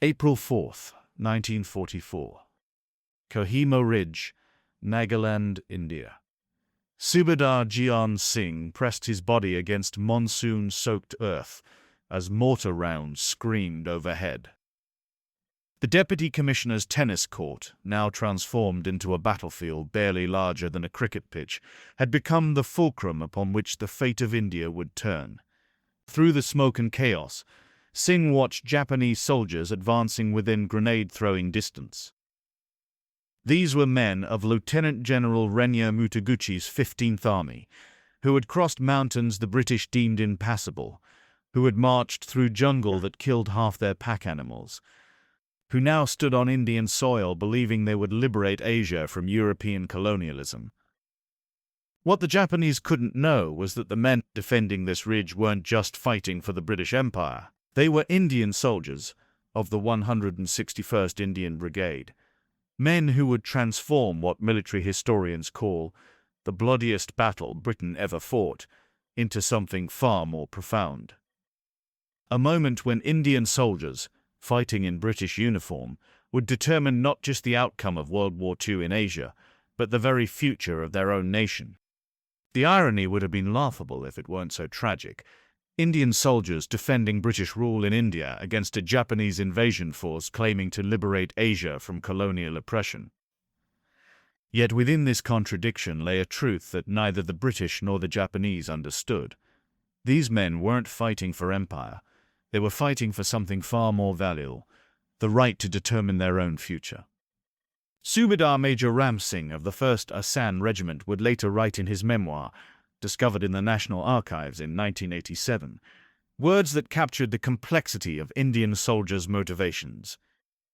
April 4th, 1944. Kohima Ridge, Nagaland, India. Subedar Jian Singh pressed his body against monsoon-soaked earth as mortar rounds screamed overhead. The Deputy Commissioner's tennis court, now transformed into a battlefield barely larger than a cricket pitch, had become the fulcrum upon which the fate of India would turn. Through the smoke and chaos, Singh watched Japanese soldiers advancing within grenade-throwing distance. These were men of Lieutenant General Renya Mutaguchi's 15th Army, who had crossed mountains the British deemed impassable, who had marched through jungle that killed half their pack animals, who now stood on Indian soil believing they would liberate Asia from European colonialism. What the Japanese couldn't know was that the men defending this ridge weren't just fighting for the British Empire. They were Indian soldiers of the 161st Indian Brigade, men who would transform what military historians call the bloodiest battle Britain ever fought into something far more profound. A moment when Indian soldiers, fighting in British uniform, would determine not just the outcome of World War II in Asia, but the very future of their own nation. The irony would have been laughable if it weren't so tragic. Indian soldiers defending British rule in India against a Japanese invasion force claiming to liberate Asia from colonial oppression. Yet within this contradiction lay a truth that neither the British nor the Japanese understood. These men weren't fighting for empire. They were fighting for something far more valuable, the right to determine their own future. Subedar Major Ram Singh of the 1st Assam Regiment would later write in his memoir, discovered in the National Archives in 1987, words that captured the complexity of Indian soldiers' motivations.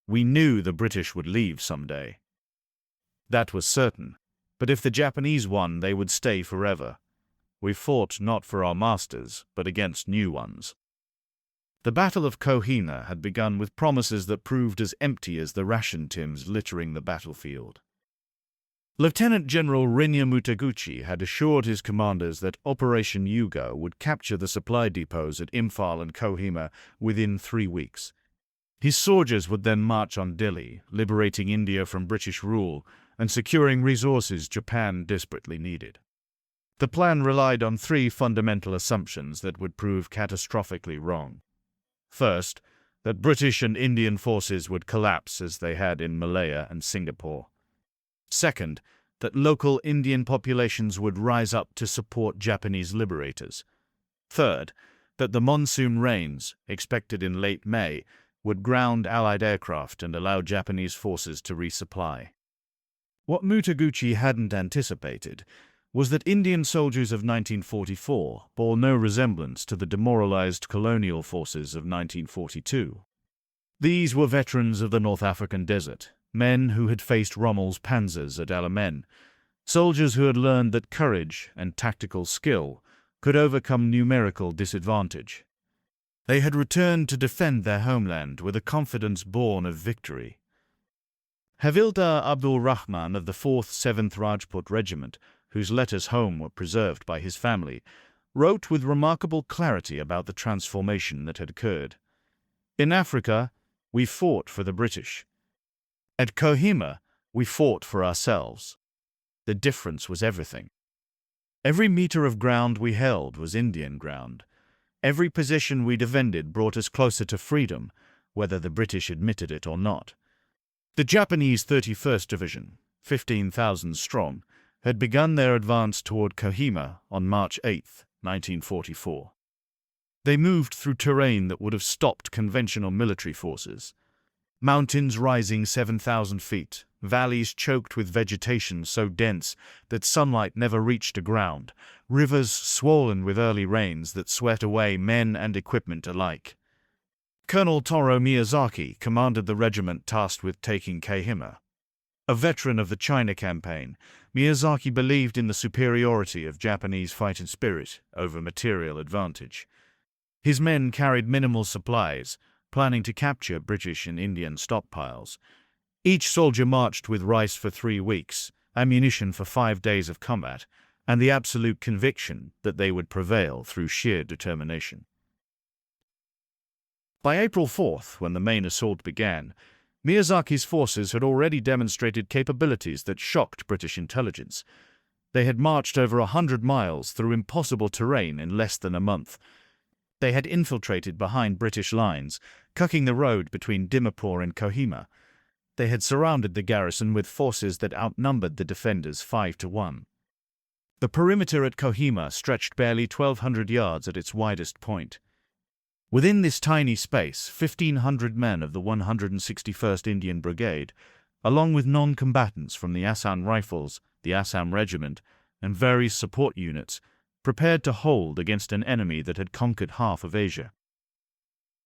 We knew the British would leave someday. That was certain, but if the Japanese won, they would stay forever. We fought not for our masters, but against new ones. The Battle of Kohima had begun with promises that proved as empty as the ration tins littering the battlefield. Lieutenant General Renya Mutaguchi had assured his commanders that Operation Yuga would capture the supply depots at Imphal and Kohima within 3 weeks. His soldiers would then march on Delhi, liberating India from British rule and securing resources Japan desperately needed. The plan relied on 3 fundamental assumptions that would prove catastrophically wrong. First, that British and Indian forces would collapse as they had in Malaya and Singapore. Second, that local Indian populations would rise up to support Japanese liberators. Third, that the monsoon rains, expected in late May, would ground Allied aircraft and allow Japanese forces to resupply. What Mutaguchi hadn't anticipated was that Indian soldiers of 1944 bore no resemblance to the demoralized colonial forces of 1942. These were veterans of the North African desert, men who had faced Rommel's panzers at Alamein, soldiers who had learned that courage and tactical skill could overcome numerical disadvantage. They had returned to defend their homeland with a confidence born of victory. Havildar Abdul Rahman of the 4th 7th Rajput Regiment, whose letters home were preserved by his family, wrote with remarkable clarity about the transformation that had occurred. In Africa, we fought for the British. At Kohima, we fought for ourselves. The difference was everything. Every meter of ground we held was Indian ground. Every position we defended brought us closer to freedom, whether the British admitted it or not. The Japanese 31st Division, 15,000 strong, had begun their advance toward Kohima on March 8, 1944. They moved through terrain that would have stopped conventional military forces. Mountains rising 7,000 feet, valleys choked with vegetation so dense that sunlight never reached the ground, rivers swollen with early rains that swept away men and equipment alike. Colonel Toro Miyazaki commanded the regiment tasked with taking Kohima. A veteran of the China campaign, Miyazaki believed in the superiority of Japanese fighting spirit over material advantage. His men carried minimal supplies, planning to capture British and Indian stockpiles. Each soldier marched with rice for 3 weeks, ammunition for 5 days of combat, and the absolute conviction that they would prevail through sheer determination. By April 4th, when the main assault began, Miyazaki's forces had already demonstrated capabilities that shocked British intelligence. They had marched over 100 miles through impossible terrain in less than a month. They had infiltrated behind British lines, cucking the road between Dimapur and Kohima. They had surrounded the garrison with forces that outnumbered the defenders 5-1. The perimeter at Kohima stretched barely 1,200 yards at its widest point. Within this tiny space, 1,500 men of the 161st Indian Brigade, along with non-combatants from the Assam Rifles, the Assam Regiment, and various support units, prepared to hold against an enemy that had conquered half of Asia.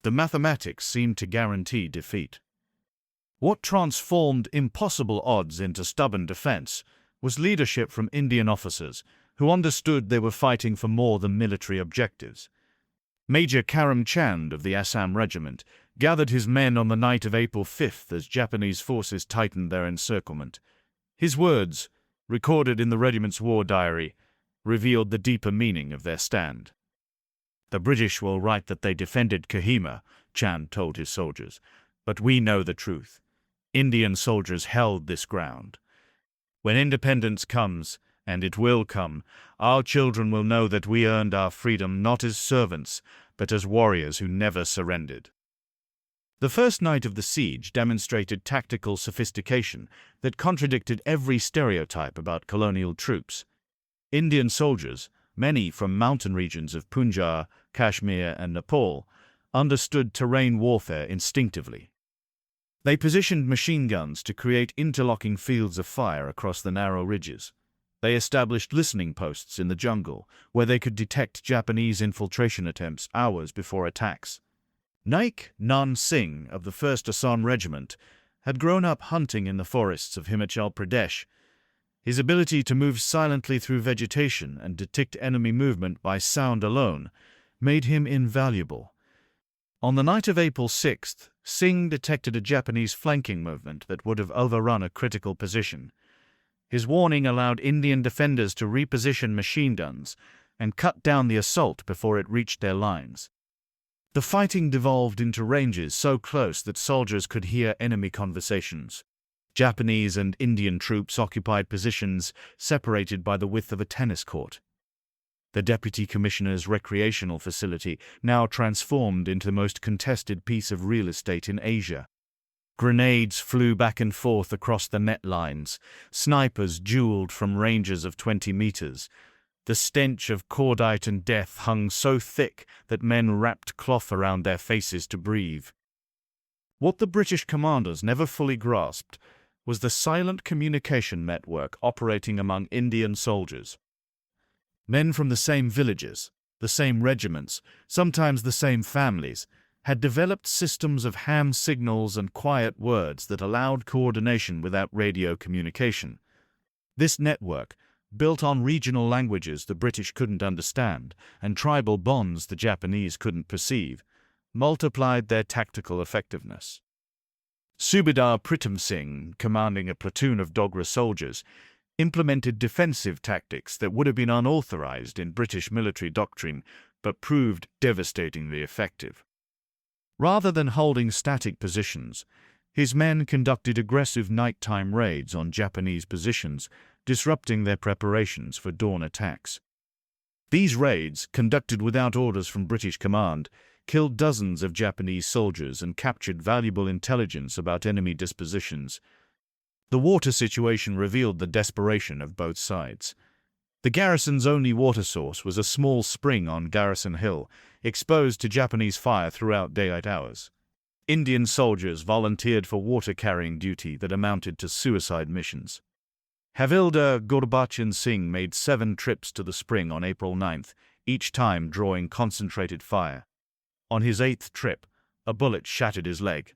The mathematics seemed to guarantee defeat. What transformed impossible odds into stubborn defense was leadership from Indian officers who understood they were fighting for more than military objectives. Major Karam Chand of the Assam Regiment gathered his men on the night of April 5th as Japanese forces tightened their encirclement. His words, recorded in the regiment's war diary, revealed the deeper meaning of their stand. "The British will write that they defended Kohima," Chand told his soldiers, "but we know the truth. Indian soldiers held this ground. When independence comes, and it will come, our children will know that we earned our freedom not as servants, but as warriors who never surrendered." The first night of the siege demonstrated tactical sophistication that contradicted every stereotype about colonial troops. Indian soldiers, many from mountain regions of Punjab, Kashmir, and Nepal, understood terrain warfare instinctively. They positioned machine guns to create interlocking fields of fire across the narrow ridges. They established listening posts in the jungle, where they could detect Japanese infiltration attempts hours before attacks. Naik Nan Singh of the 1st Assam Regiment had grown up hunting in the forests of Himachal Pradesh. His ability to move silently through vegetation and detect enemy movement by sound alone made him invaluable. On the night of April 6th, Singh detected a Japanese flanking movement that would have overrun a critical position. His warning allowed Indian defenders to reposition machine guns and cut down the assault before it reached their lines. The fighting devolved into ranges so close that soldiers could hear enemy conversations. Japanese and Indian troops occupied positions separated by the width of a tennis court. The Deputy Commissioner's recreational facility now transformed into the most contested piece of real estate in Asia. Grenades flew back and forth across the net lines. Snipers dueled from ranges of 20 meters. The stench of cordite and death hung so thick that men wrapped cloth around their faces to breathe. What the British commanders never fully grasped was the silent communication network operating among Indian soldiers. Men from the same villages, the same regiments, sometimes the same families, had developed systems of ham signals and quiet words that allowed coordination without radio communication. This network, built on regional languages the British couldn't understand and tribal bonds the Japanese couldn't perceive, multiplied their tactical effectiveness. Subedar Pritam Singh, commanding a platoon of Dogra soldiers, implemented defensive tactics that would have been unauthorized in British military doctrine but proved devastatingly effective. Rather than holding static positions, his men conducted aggressive nighttime raids on Japanese positions, disrupting their preparations for dawn attacks. These raids, conducted without orders from British command, killed dozens of Japanese soldiers and captured valuable intelligence about enemy dispositions. The water situation revealed the desperation of both sides. The garrison's only water source was a small spring on Garrison Hill, exposed to Japanese fire throughout daylight hours. Indian soldiers volunteered for water-carrying duty that amounted to suicide missions. Havildar Gurbachan Singh made 7 trips to the spring on April 9th, each time drawing concentrated fire. On his 8th trip, a bullet shattered his leg.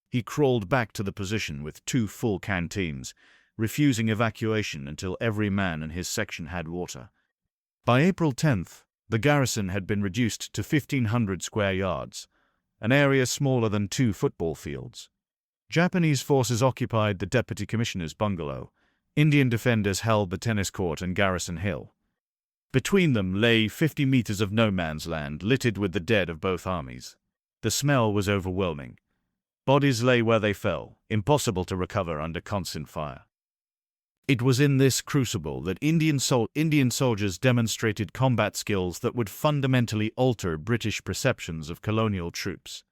He crawled back to the position with 2 full canteens, refusing evacuation until every man in his section had water. By April 10th, the garrison had been reduced to 1,500 square yards, an area smaller than 2 football fields. Japanese forces occupied the Deputy Commissioner's bungalow. Indian defenders held the tennis court and Garrison Hill. Between them lay 50 meters of no man's land littered with the dead of both armies. The smell was overwhelming. Bodies lay where they fell, impossible to recover under constant fire. It was in this crucible that Indian soldiers demonstrated combat skills that would fundamentally alter British perceptions of colonial troops.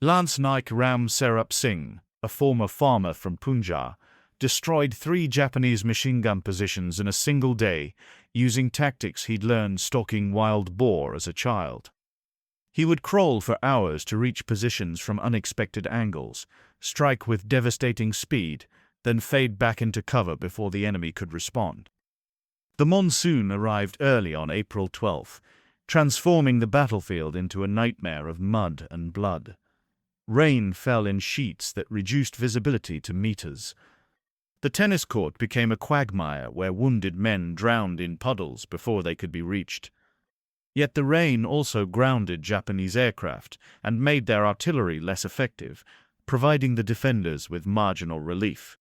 Lance Naik Ram Serup Singh, a former farmer from Punjab, destroyed 3 Japanese machine gun positions in a single day using tactics he'd learned stalking wild boar as a child. He would crawl for hours to reach positions from unexpected angles, strike with devastating speed, then fade back into cover before the enemy could respond. The monsoon arrived early on April 12th, transforming the battlefield into a nightmare of mud and blood. Rain fell in sheets that reduced visibility to meters. The tennis court became a quagmire where wounded men drowned in puddles before they could be reached. Yet the rain also grounded Japanese aircraft and made their artillery less effective, providing the defenders with marginal relief.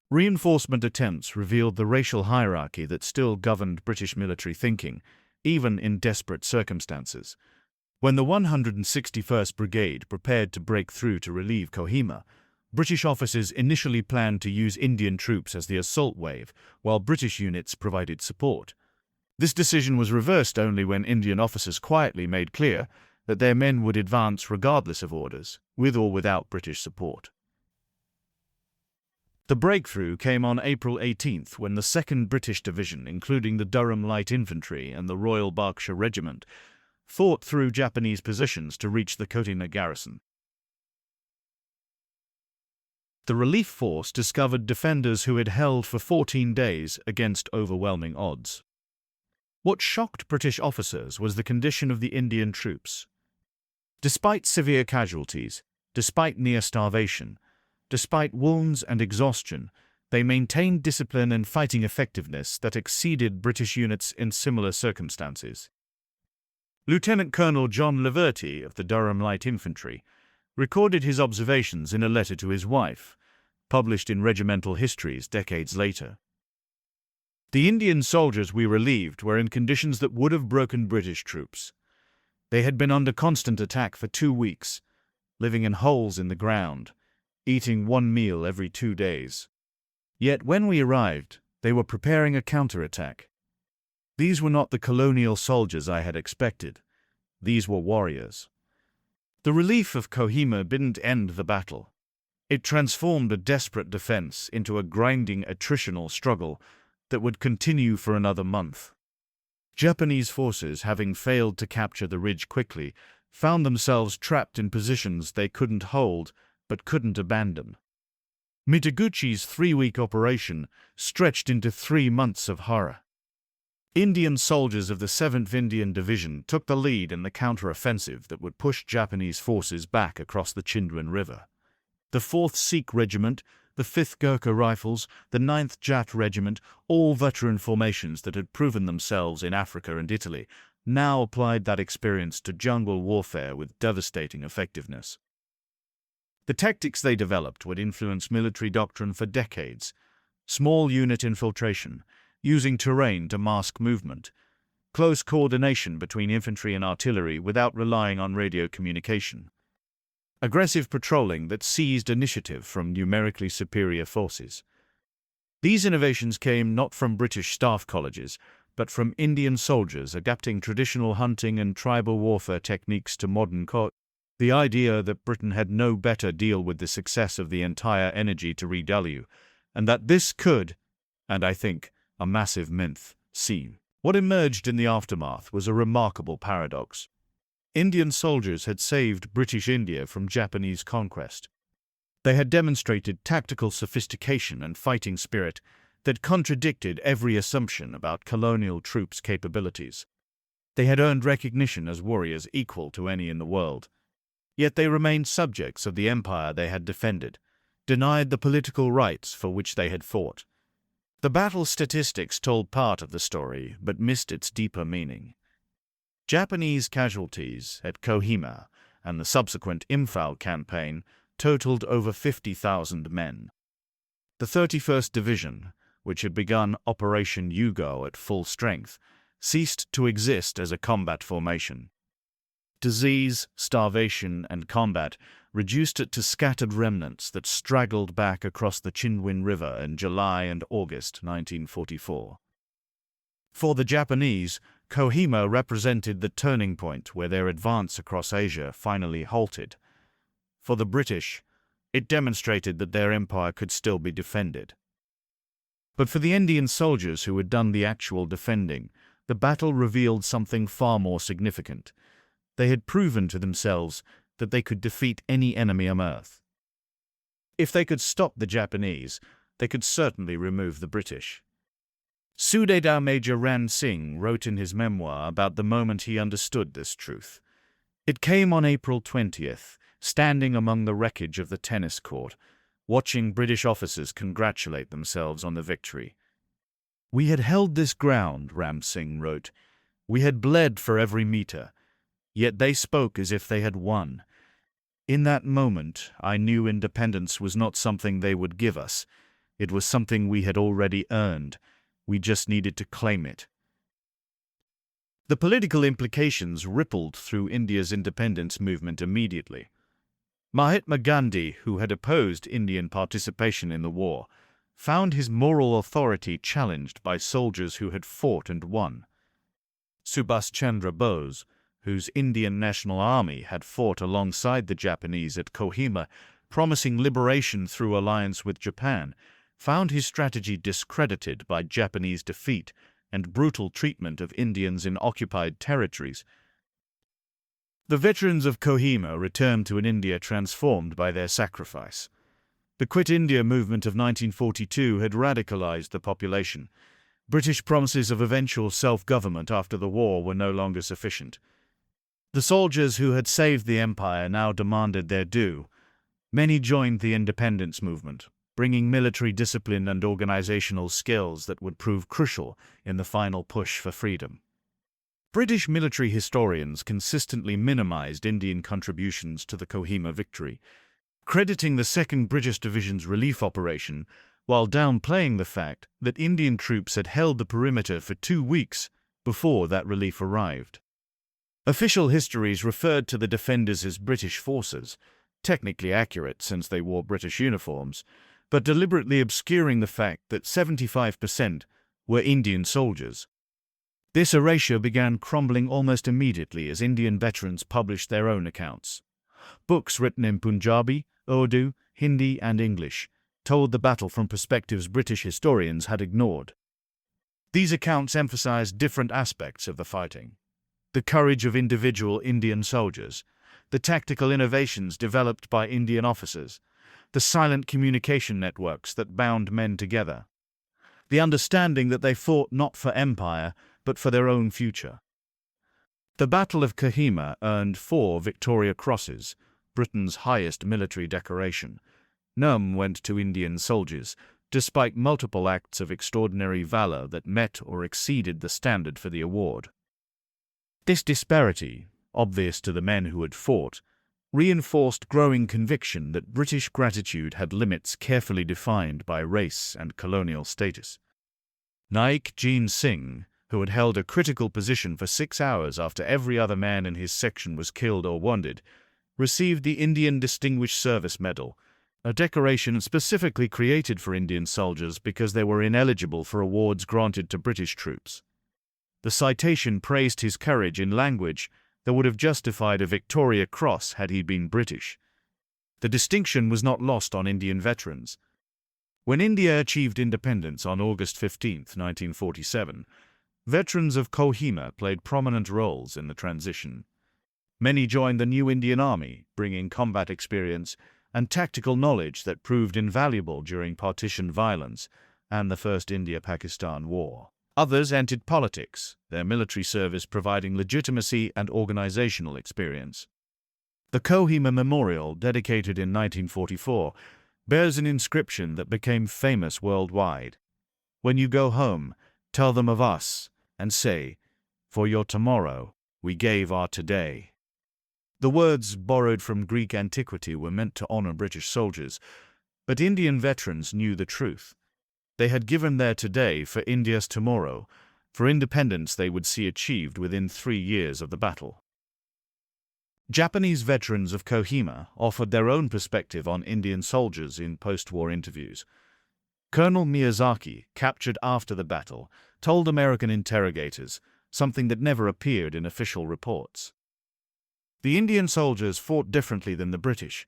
Reinforcement attempts revealed the racial hierarchy that still governed British military thinking, even in desperate circumstances. When the 161st Brigade prepared to break through to relieve Kohima, British officers initially planned to use Indian troops as the assault wave, while British units provided support. This decision was reversed only when Indian officers quietly made clear that their men would advance regardless of orders, with or without British support. The breakthrough came on April 18th when the 2nd British Division, including the Durham Light Infantry and the Royal Berkshire Regiment, fought through Japanese positions to reach the Kohima garrison. The relief force discovered defenders who had held for 14 days against overwhelming odds. What shocked British officers was the condition of the Indian troops. Despite severe casualties, despite near starvation, despite wounds and exhaustion, they maintained discipline and fighting effectiveness that exceeded British units in similar circumstances. Lieutenant Colonel John Laverty of the Durham Light Infantry recorded his observations in a letter to his wife, published in Regimental Histories decades later. The Indian soldiers we relieved were in conditions that would have broken British troops. They had been under constant attack for 2 weeks, living in holes in the ground, eating 1 meal every 2 days. Yet when we arrived, they were preparing a counterattack. These were not the colonial soldiers I had expected. These were warriors. The relief of Kohima didn't end the battle. It transformed a desperate defense into a grinding attritional struggle that would continue for another month. Japanese forces, having failed to capture the ridge quickly, found themselves trapped in positions they couldn't hold but couldn't abandon. Mitaguchi's 3-week operation stretched into 3 months of horror. Indian soldiers of the 7th Indian Division took the lead in the counter-offensive that would push Japanese forces back across the Chindwan River. The 4th Sikh Regiment, the 5th Gurkha Rifles, the 9th Jat Regiment, all veteran formations that had proven themselves in Africa and Italy, now applied that experience to jungle warfare with devastating effectiveness. The tactics they developed would influence military doctrine for decades: small unit infiltration, using terrain to mask movement, close coordination between infantry and artillery without relying on radio communication, aggressive patrolling that seized initiative from numerically superior forces. These innovations came not from British staff colleges, but from Indian soldiers adapting traditional hunting and tribal warfare techniques to modern the idea that Britain had no better deal with the success of the entire energy to revalue, and that this could, and I think, a massive myth, seem. What emerged in the aftermath was a remarkable paradox. Indian soldiers had saved British India from Japanese conquest. They had demonstrated tactical sophistication and fighting spirit that contradicted every assumption about colonial troops' capabilities. They had earned recognition as warriors equal to any in the world. Yet they remained subjects of the empire they had defended, denied the political rights for which they had fought. The battle statistics told part of the story, but missed its deeper meaning. Japanese casualties at Kohima and the subsequent Imphal campaign totaled over 50,000 men. The 31st Division, which had begun Operation Yugo at full strength, ceased to exist as a combat formation. Disease, starvation, and combat reduced it to scattered remnants that straggled back across the Chindwin River in July and August 1944. For the Japanese, Kohima represented the turning point where their advance across Asia finally halted. For the British, it demonstrated that their empire could still be defended. But for the Indian soldiers who had done the actual defending, the battle revealed something far more significant. They had proven to themselves that they could defeat any enemy on Earth. If they could stop the Japanese, they could certainly remove the British. Sudedar Major Ran Singh wrote in his memoir about the moment he understood this truth. It came on April 20th, standing among the wreckage of the tennis court, watching British officers congratulate themselves on the victory. "We had held this ground," Ram Singh wrote. "We had bled for every meter. Yet they spoke as if they had won. In that moment, I knew independence was not something they would give us. It was something we had already earned. We just needed to claim it." The political implications rippled through India's independence movement immediately. Mahatma Gandhi, who had opposed Indian participation in the war, found his moral authority challenged by soldiers who had fought and won. Subhas Chandra Bose, whose Indian National Army had fought alongside the Japanese at Kohima, promising liberation through alliance with Japan, found his strategy discredited by Japanese defeat and brutal treatment of Indians in occupied territories. The veterans of Kohima returned to an India transformed by their sacrifice. The Quit India movement of 1942 had radicalized the population. British promises of eventual self-government after the war were no longer sufficient. The soldiers who had saved the empire now demanded their due. Many joined the independence movement, bringing military discipline and organizational skills that would prove crucial in the final push for freedom. British military historians consistently minimized Indian contributions to the Kohima victory, crediting the 2nd British Division's relief operation while downplaying the fact that Indian troops had held the perimeter for 2 weeks before that relief arrived. Official histories referred to the defenders as British forces, technically accurate since they wore British uniforms, but deliberately obscuring the fact that 75% were Indian soldiers. This erasure began crumbling almost immediately as Indian veterans published their own accounts. Books written in Punjabi, Urdu, Hindi, and English told the battle from perspectives British historians had ignored. These accounts emphasized different aspects of the fighting: the courage of individual Indian soldiers, the tactical innovations developed by Indian officers, the silent communication networks that bound men together, the understanding that they fought not for empire, but for their own future. The Battle of Kohima earned 4 Victoria Crosses, Britain's highest military decoration. None went to Indian soldiers, despite multiple acts of extraordinary valor that met or exceeded the standard for the award. This disparity, obvious to the men who had fought, reinforced growing conviction that British gratitude had limits carefully defined by race and colonial status. Naik Jean Singh, who had held a critical position for 6 hours after every other man in his section was killed or wounded, received the Indian Distinguished Service Medal, a decoration specifically created for Indian soldiers because they were ineligible for awards granted to British troops. The citation praised his courage in language that would have justified a Victoria Cross had he been British. The distinction was not lost on Indian veterans. When India achieved independence on August 15, 1947, veterans of Kohima played prominent roles in the transition. Many joined the new Indian Army, bringing combat experience and tactical knowledge that proved invaluable during partition violence and the First India-Pakistan War. Others entered politics, their military service providing legitimacy and organizational experience. The Kohima Memorial, dedicated in 1944, bears an inscription that became famous worldwide. "When you go home, tell them of us, and say, 'For your tomorrow, we gave our today.'" The words, borrowed from Greek antiquity, were meant to honor British soldiers, but Indian veterans knew the truth. They had given their today for India's tomorrow, for independence they would see achieved within 3 years of the battle. Japanese veterans of Kohima offered their own perspective on Indian soldiers in post-war interviews. Colonel Miyazaki, captured after the battle, told American interrogators something that never appeared in official reports. The Indian soldiers fought differently than the British.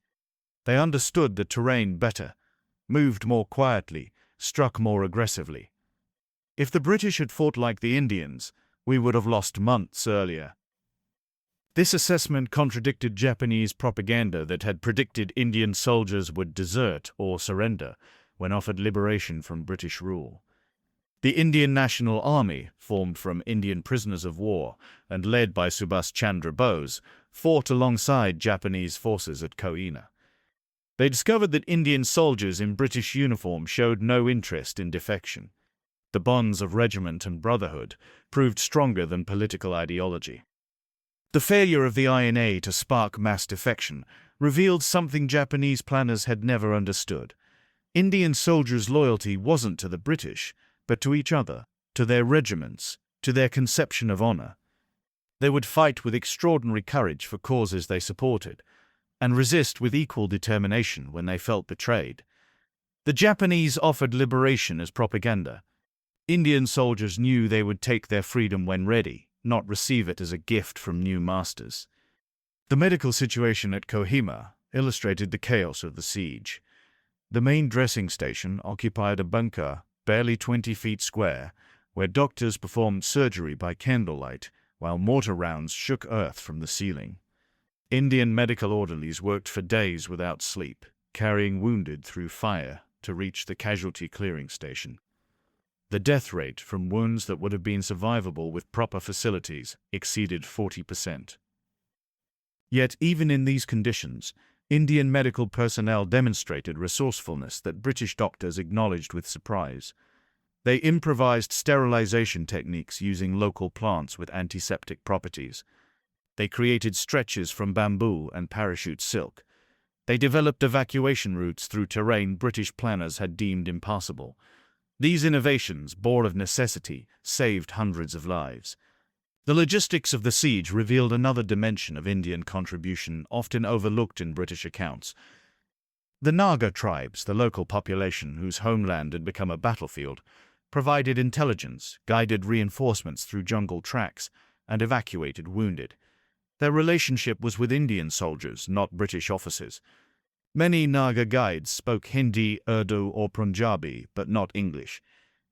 They understood the terrain better, moved more quietly, struck more aggressively. If the British had fought like the Indians, we would have lost months earlier. This assessment contradicted Japanese propaganda that had predicted Indian soldiers would desert or surrender when offered liberation from British rule. The Indian National Army, formed from Indian prisoners of war and led by Subhas Chandra Bose, fought alongside Japanese forces at Kohima. They discovered that Indian soldiers in British uniform showed no interest in defection. The bonds of regiment and brotherhood proved stronger than political ideology. The failure of the INA to spark mass defection revealed something Japanese planners had never understood. Indian soldiers' loyalty wasn't to the British, but to each other, to their regiments, to their conception of honor. They would fight with extraordinary courage for causes they supported, and resist with equal determination when they felt betrayed. The Japanese offered liberation as propaganda. Indian soldiers knew they would take their freedom when ready, not receive it as a gift from new masters. The medical situation at Kohima illustrated the chaos of the siege. The main dressing station occupied a bunker barely 20 feet square, where doctors performed surgery by candlelight while mortar rounds shook earth from the ceiling. Indian medical orderlies worked for days without sleep, carrying wounded through fire to reach the casualty clearing station. The death rate from wounds that would have been survivable with proper facilities exceeded 40%. Yet even in these conditions, Indian medical personnel demonstrated resourcefulness that British doctors acknowledged with surprise. They improvised sterilization techniques using local plants with antiseptic properties. They created stretchers from bamboo and parachute silk. They developed evacuation routes through terrain British planners had deemed impassable. These innovations, born of necessity, saved hundreds of lives. The logistics of the siege revealed another dimension of Indian contribution often overlooked in British accounts. The Naga tribes, the local population whose homeland had become a battlefield, provided intelligence, guided reinforcements through jungle tracks, and evacuated wounded. Their relationship was with Indian soldiers, not British officers. Many Naga guides spoke Hindi, Urdu, or Punjabi, but not English.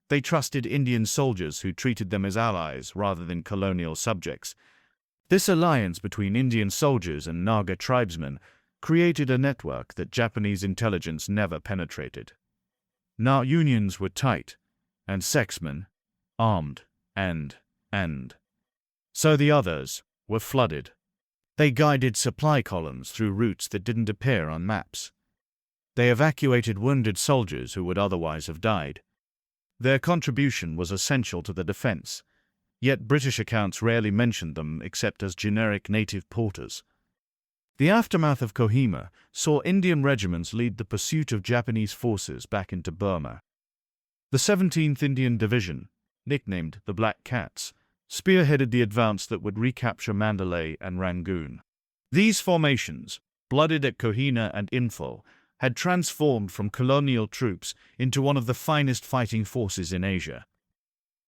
They trusted Indian soldiers who treated them as allies rather than colonial subjects. This alliance between Indian soldiers and Naga tribesmen created a network that Japanese intelligence never penetrated. Now unions were tight, and sexmen, armed, and. So the others were flooded. They guided supply columns through routes that didn't appear on maps. They evacuated wounded soldiers who would otherwise have died. Their contribution was essential to the defense, yet British accounts rarely mentioned them except as generic native porters. The aftermath of Kohima saw Indian regiments lead the pursuit of Japanese forces back into Burma. The 17th Indian Division, nicknamed the Black Cats, spearheaded the advance that would recapture Mandalay and Rangoon. These formations, blooded at Kohima and Imphal, had transformed from colonial troops into one of the finest fighting forces in Asia.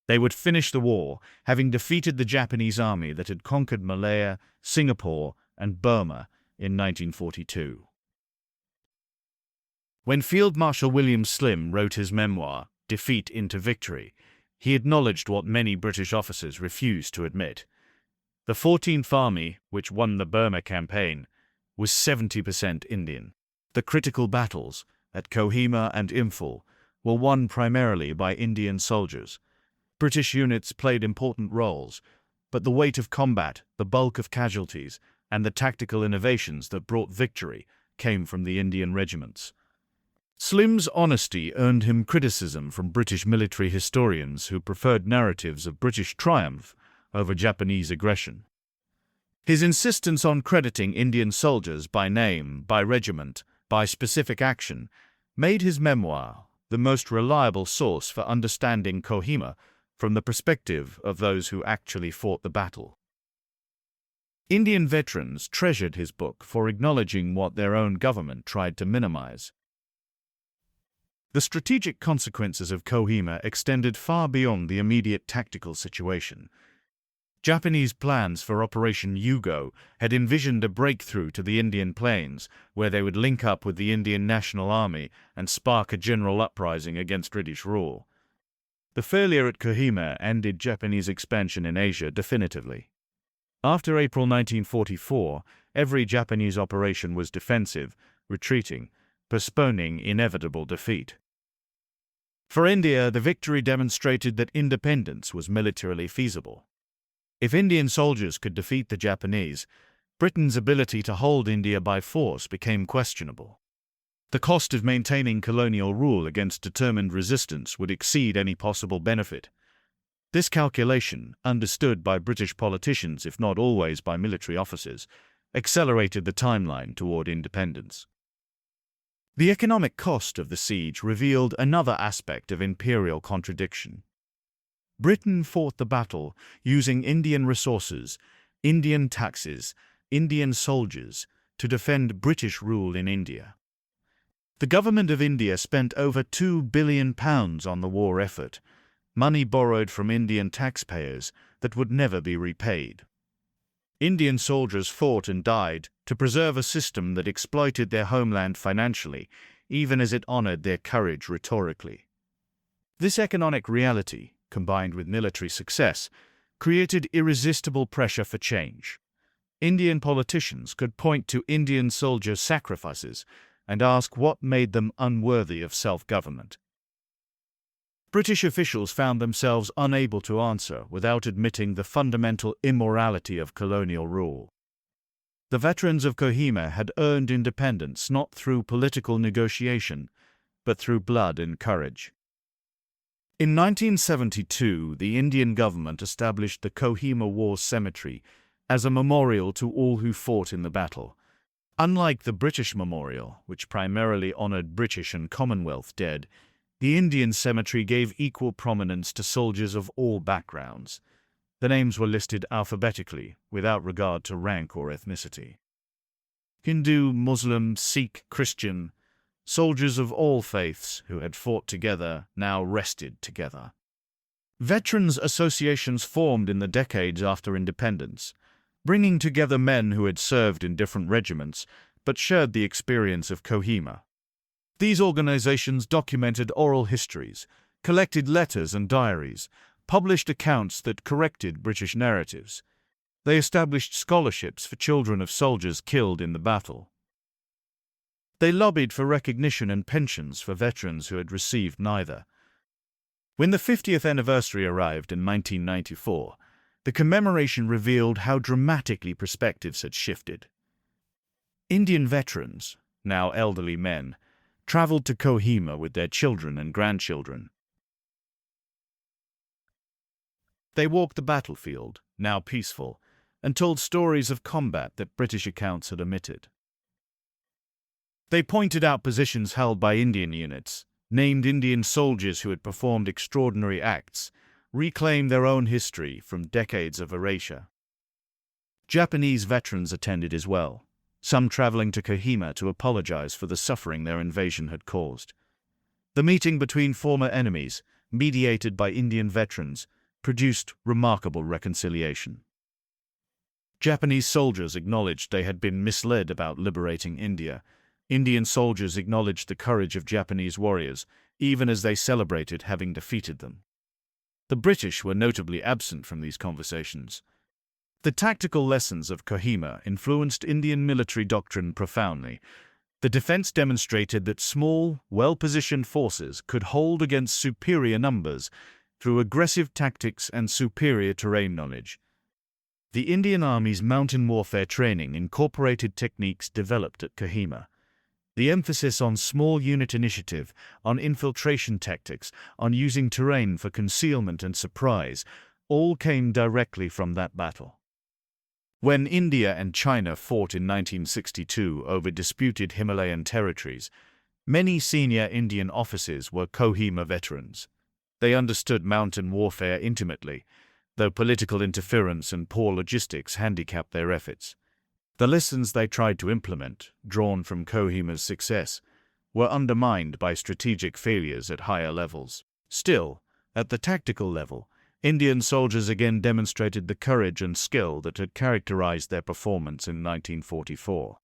They would finish the war, having defeated the Japanese army that had conquered Malaya, Singapore, and Burma in 1942. When Field Marshal William Slim wrote his memoir, Defeat into Victory, he acknowledged what many British officers refused to admit. The 14th Army, which won the Burma campaign, was 70% Indian. The critical battles at Kohima and Imphal were won primarily by Indian soldiers. British units played important roles, but the weight of combat, the bulk of casualties, and the tactical innovations that brought victory came from the Indian regiments. Slim's honesty earned him criticism from British military historians who preferred narratives of British triumph over Japanese aggression. His insistence on crediting Indian soldiers by name, by regiment, by specific action, made his memoir the most reliable source for understanding Kohima from the perspective of those who actually fought the battle. Indian veterans treasured his book for acknowledging what their own government tried to minimize. The strategic consequences of Kohima extended far beyond the immediate tactical situation. Japanese plans for Operation Yugo had envisioned a breakthrough to the Indian plains, where they would link up with the Indian National Army and spark a general uprising against British rule. The failure at Kohima ended Japanese expansion in Asia definitively. After April 1944, every Japanese operation was defensive, retreating, postponing inevitable defeat. For India, the victory demonstrated that independence was militarily feasible. If Indian soldiers could defeat the Japanese, Britain's ability to hold India by force became questionable. The cost of maintaining colonial rule against determined resistance would exceed any possible benefit. This calculation, understood by British politicians if not always by military officers, accelerated the timeline toward independence. The economic cost of the siege revealed another aspect of imperial contradiction. Britain fought the battle using Indian resources, Indian taxes, Indian soldiers to defend British rule in India. The government of India spent over £2 billion on the war effort, money borrowed from Indian taxpayers that would never be repaid. Indian soldiers fought and died to preserve a system that exploited their homeland financially, even as it honored their courage rhetorically. This economic reality, combined with military success, created irresistible pressure for change. Indian politicians could point to Indian soldiers' sacrifices and ask what made them unworthy of self-government. British officials found themselves unable to answer without admitting the fundamental immorality of colonial rule. The veterans of Kohima had earned independence not through political negotiation, but through blood and courage. In 1972, the Indian government established the Kohima War Cemetery as a memorial to all who fought in the battle. Unlike the British memorial, which primarily honored British and Commonwealth dead, the Indian cemetery gave equal prominence to soldiers of all backgrounds. The names were listed alphabetically, without regard to rank or ethnicity. Hindu, Muslim, Sikh, Christian, soldiers of all faiths who had fought together now rested together. Veterans associations formed in the decades after independence, bringing together men who had served in different regiments but shared the experience of Kohima. These organizations documented oral histories, collected letters and diaries, published accounts that corrected British narratives. They established scholarships for children of soldiers killed in the battle. They lobbied for recognition and pensions for veterans who had received neither. When the 50th anniversary arrived in 1994, the commemoration revealed how dramatically perspectives had shifted. Indian veterans, now elderly men, traveled to Kohima with their children and grandchildren. They walked the battlefield, now peaceful, and told stories of combat that British accounts had omitted. They pointed out positions held by Indian units, named Indian soldiers who had performed extraordinary acts, reclaimed their own history from decades of erasure. Japanese veterans attended as well, some traveling to Kohima to apologize for the suffering their invasion had caused. The meeting between former enemies, mediated by Indian veterans, produced remarkable reconciliation. Japanese soldiers acknowledged they had been misled about liberating India. Indian soldiers acknowledged the courage of Japanese warriors, even as they celebrated having defeated them. The British were notably absent from these conversations. The tactical lessons of Kohima influenced Indian military doctrine profoundly. The defense demonstrated that small, well-positioned forces could hold against superior numbers through aggressive tactics and superior terrain knowledge. The Indian Army's mountain warfare training incorporated techniques developed at Kohima. The emphasis on small unit initiative, on infiltration tactics, on using terrain for concealment and surprise, all came directly from that battle. When India and China fought in 1962 over disputed Himalayan territories, many senior Indian officers were Kohima veterans. They understood mountain warfare intimately, though political interference and poor logistics handicapped their efforts. The lessons they tried to implement, drawn from Kohima's success, were undermined by strategic failures at higher levels. Still, at the tactical level, Indian soldiers again demonstrated the courage and skill that had characterized their performance in 1944.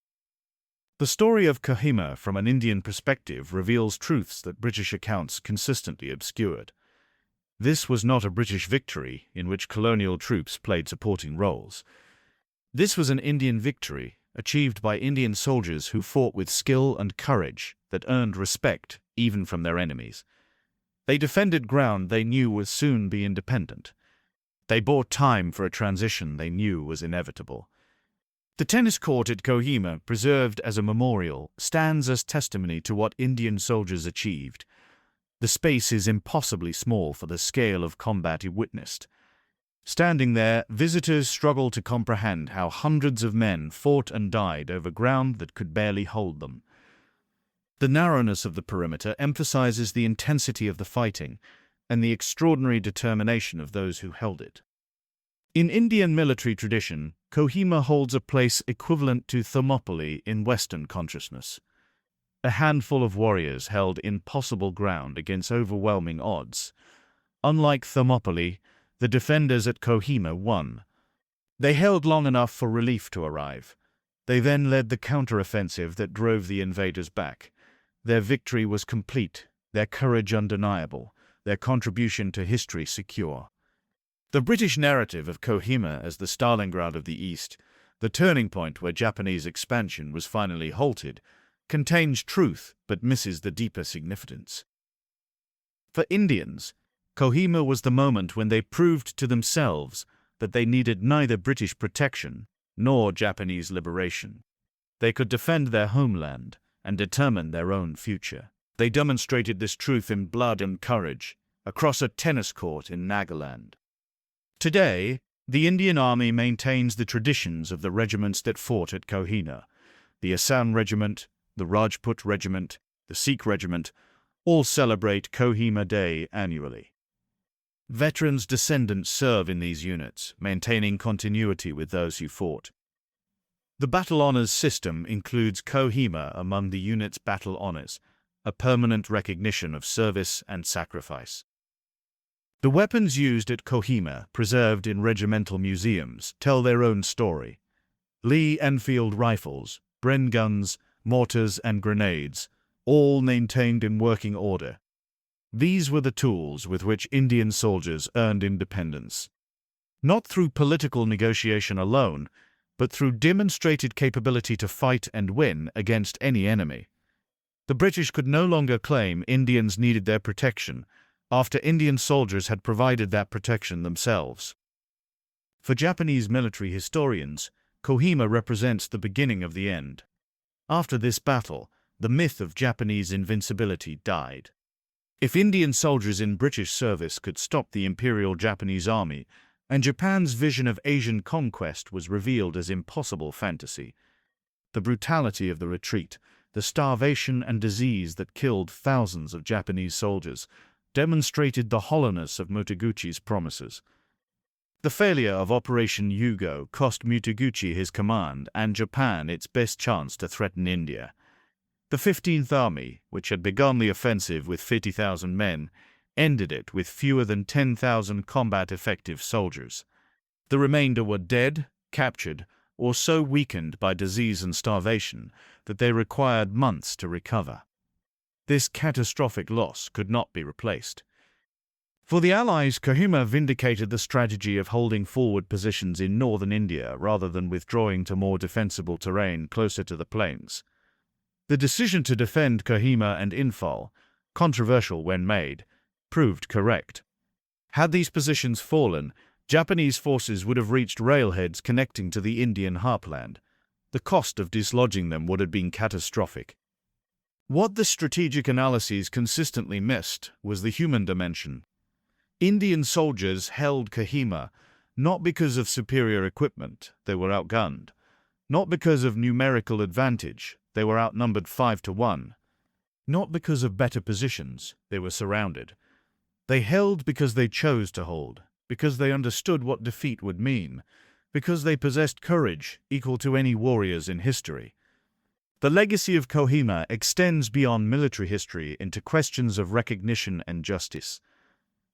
The story of Kohima from an Indian perspective reveals truths that British accounts consistently obscured. This was not a British victory in which colonial troops played supporting roles. This was an Indian victory achieved by Indian soldiers who fought with skill and courage that earned respect even from their enemies. They defended ground they knew would soon be independent. They bought time for a transition they knew was inevitable. The tennis court at Kohima, preserved as a memorial, stands as testimony to what Indian soldiers achieved. The space is impossibly small for the scale of combat it witnessed. Standing there, visitors struggle to comprehend how hundreds of men fought and died over ground that could barely hold them. The narrowness of the perimeter emphasizes the intensity of the fighting and the extraordinary determination of those who held it. In Indian military tradition, Kohima holds a place equivalent to Thermopylae in Western consciousness. A handful of warriors held impossible ground against overwhelming odds. Unlike Thermopylae, the defenders at Kohima won. They held long enough for relief to arrive. They then led the counteroffensive that drove the invaders back. Their victory was complete, their courage undeniable, their contribution to history secure. The British narrative of Kohima as the Stalingrad of the East, the turning point where Japanese expansion was finally halted, contains truth but misses the deeper significance. For Indians, Kohima was the moment when they proved to themselves that they needed neither British protection nor Japanese liberation. They could defend their homeland and determine their own future. They demonstrated this truth in blood and courage across a tennis court in Nagaland. Today, the Indian Army maintains the traditions of the regiments that fought at Kohima. The Assam Regiment, the Rajput Regiment, the Sikh Regiment, all celebrate Kohima Day annually. Veterans' descendants serve in these units, maintaining continuity with those who fought. The Battle Honours system includes Kohima among the unit's battle honours, a permanent recognition of service and sacrifice. The weapons used at Kohima, preserved in regimental museums, tell their own story. Lee Enfield rifles, Bren guns, mortars and grenades, all maintained in working order. These were the tools with which Indian soldiers earned independence. Not through political negotiation alone, but through demonstrated capability to fight and win against any enemy. The British could no longer claim Indians needed their protection after Indian soldiers had provided that protection themselves. For Japanese military historians, Kohima represents the beginning of the end. After this battle, the myth of Japanese invincibility died. If Indian soldiers in British service could stop the Imperial Japanese Army, and Japan's vision of Asian conquest was revealed as impossible fantasy, the brutality of the retreat, the starvation and disease that killed thousands of Japanese soldiers, demonstrated the hollowness of Motoguchi's promises. The failure of Operation Yugo cost Motoguchi his command and Japan its best chance to threaten India. The 15th Army, which had begun the offensive with 50,000 men, ended it with fewer than 10,000 combat-effective soldiers. The remainder were dead, captured, or so weakened by disease and starvation that they required months to recover. This catastrophic loss could not be replaced. For the Allies, Kohima vindicated the strategy of holding forward positions in northern India rather than withdrawing to more defensible terrain closer to the plains. The decision to defend Kohima and Imphal, controversial when made, proved correct. Had these positions fallen, Japanese forces would have reached railheads connecting to the Indian heartland. The cost of dislodging them would have been catastrophic. What the strategic analyses consistently missed was the human dimension. Indian soldiers held Kohima not because of superior equipment, they were outgunned. Not because of numerical advantage, they were outnumbered 5-1. Not because of better positions, they were surrounded. They held because they chose to hold, because they understood what defeat would mean, because they possessed courage equal to any warriors in history. The legacy of Kohima extends beyond military history into questions of recognition and justice.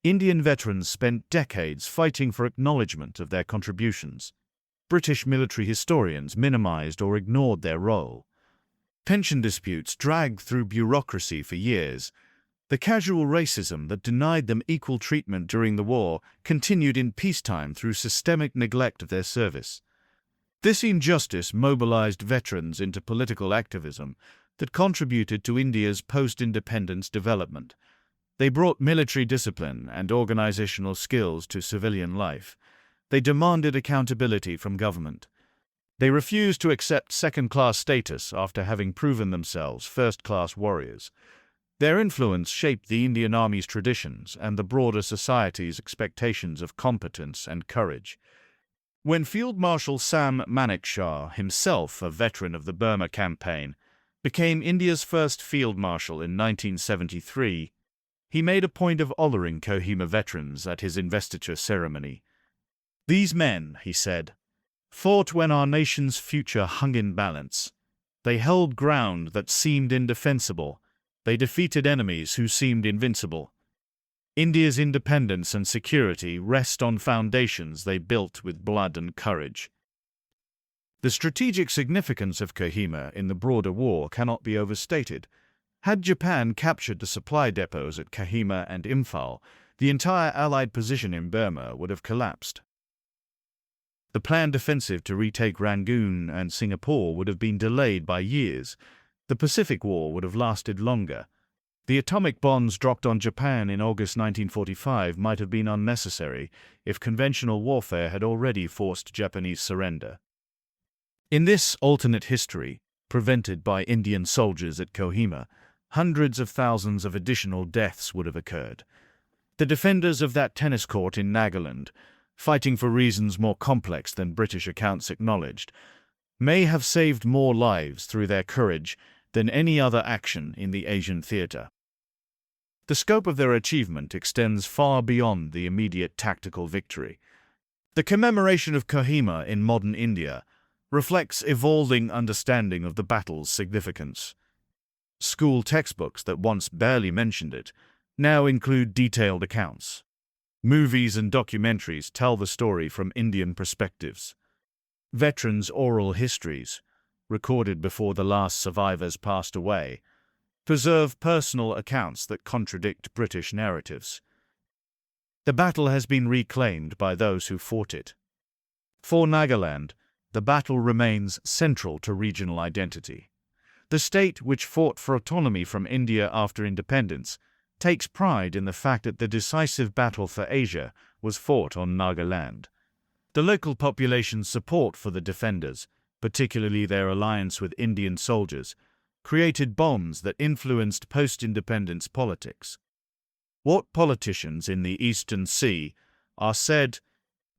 Indian veterans spent decades fighting for acknowledgement of their contributions. British military historians minimized or ignored their role. Pension disputes dragged through bureaucracy for years. The casual racism that denied them equal treatment during the war continued in peacetime through systemic neglect of their service. This injustice mobilized veterans into political activism that contributed to India's post-independence development. They brought military discipline and organizational skills to civilian life. They demanded accountability from government. They refused to accept second-class status after having proven themselves first-class warriors. Their influence shaped the Indian Army's traditions and the broader society's expectations of competence and courage. When Field Marshal Sam Manekshaw, himself a veteran of the Burma campaign, became India's first Field Marshal in 1973, he made a point of honoring Kohima veterans at his investiture ceremony. "These men," he said, "fought when our nation's future hung in balance. They held ground that seemed indefensible. They defeated enemies who seemed invincible. India's independence and security rest on foundations they built with blood and courage." The strategic significance of Kohima in the broader war cannot be overstated. Had Japan captured the supply depots at Kohima and Imphal, the entire Allied position in Burma would have collapsed. The planned offensive to retake Rangoon and Singapore would have been delayed by years. The Pacific War would have lasted longer. The atomic bombs dropped on Japan in August 1945 might have been unnecessary if conventional warfare had already forced Japanese surrender. In this alternate history, prevented by Indian soldiers at Kohima, hundreds of thousands of additional deaths would have occurred. The defenders of that tennis court in Nagaland, fighting for reasons more complex than British accounts acknowledged, may have saved more lives through their courage than any other action in the Asian theater. The scope of their achievement extends far beyond the immediate tactical victory. The commemoration of Kohima in modern India reflects evolving understanding of the battle's significance. School textbooks that once barely mentioned it now include detailed accounts. Movies and documentaries tell the story from Indian perspectives. Veterans' oral histories, recorded before the last survivors passed away, preserve personal accounts that contradict British narratives. The battle has been reclaimed by those who fought it. For Nagaland, the battle remains central to regional identity. The state, which fought for autonomy from India after independence, takes pride in the fact that the decisive battle for Asia was fought on Nagaland. The local population's support for the defenders, particularly their alliance with Indian soldiers, created bonds that influenced post-independence politics. What politicians in the Eastern Sea are said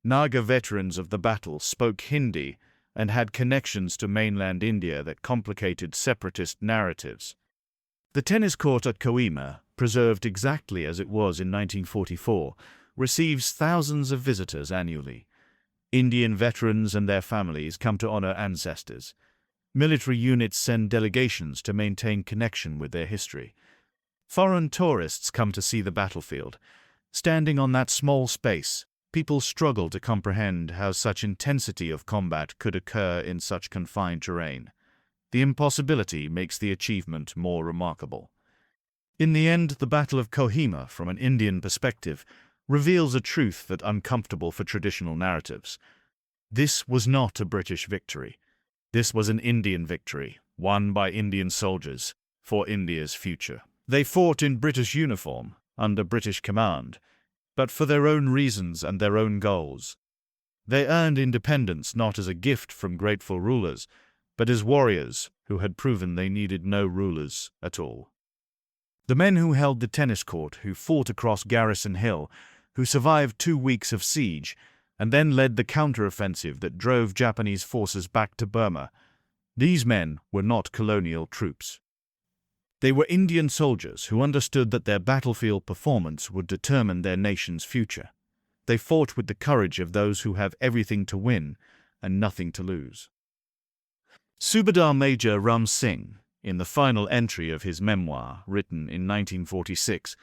Naga veterans of the battle spoke Hindi and had connections to mainland India that complicated separatist narratives. The tennis court at Kohima, preserved exactly as it was in 1944, receives thousands of visitors annually. Indian veterans and their families come to honor ancestors. Military units send delegations to maintain connection with their history. Foreign tourists come to see the battlefield. Standing on that small space, people struggle to comprehend how such intensity of combat could occur in such confined terrain. The impossibility makes the achievement more remarkable. In the end, the Battle of Kohima, from an Indian perspective, reveals a truth that's uncomfortable for traditional narratives. This was not a British victory. This was an Indian victory, won by Indian soldiers, for India's future. They fought in British uniform, under British command, but for their own reasons and their own goals. They earned independence not as a gift from grateful rulers, but as warriors who had proven they needed no rulers at all. The men who held the tennis court, who fought across Garrison Hill, who survived 2 weeks of siege, and then led the counteroffensive that drove Japanese forces back to Burma, these men were not colonial troops. They were Indian soldiers who understood that their battlefield performance would determine their nation's future. They fought with the courage of those who have everything to win and nothing to lose. Subedar Major Ram Singh, in the final entry of his memoir, written in 1946,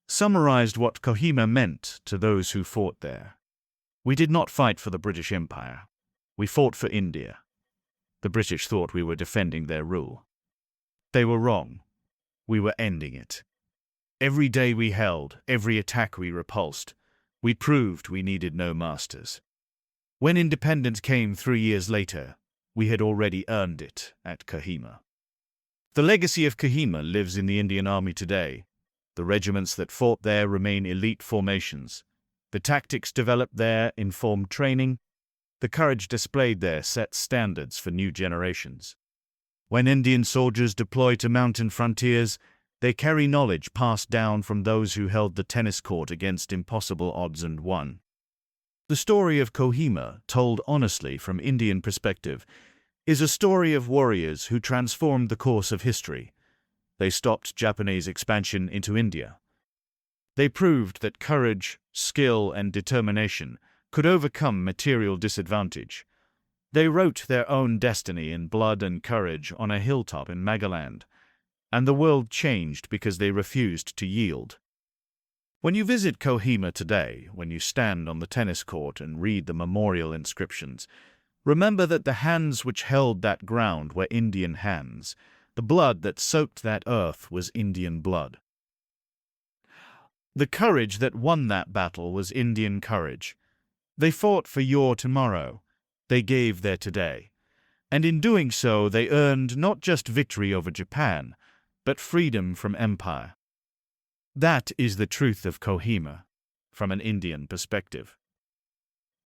summarized what Kohima meant to those who fought there. "We did not fight for the British Empire. We fought for India. The British thought we were defending their rule. They were wrong. We were ending it. Every day we held, every attack we repulsed, we proved we needed no masters. When independence came 3 years later, we had already earned it at Kohima." The legacy of Kohima lives in the Indian Army today. The regiments that fought there remain elite formations. The tactics developed there informed training. The courage displayed there sets standards for new generations. When Indian soldiers deploy to mountain frontiers, they carry knowledge passed down from those who held the tennis court against impossible odds and won. The story of Kohima, told honestly from Indian perspective, is a story of warriors who transformed the course of history. They stopped Japanese expansion into India. They proved that courage, skill, and determination could overcome material disadvantage. They wrote their own destiny in blood and courage on a hilltop in Nagaland, and the world changed because they refused to yield. When you visit Kohima today, when you stand on the tennis court and read the memorial inscriptions, remember that the hands which held that ground were Indian hands. The blood that soaked that earth was Indian blood. The courage that won that battle was Indian courage. They fought for your tomorrow. They gave their today. And in doing so, they earned not just victory over Japan, but freedom from empire. That is the truth of Kohima, from an Indian perspective.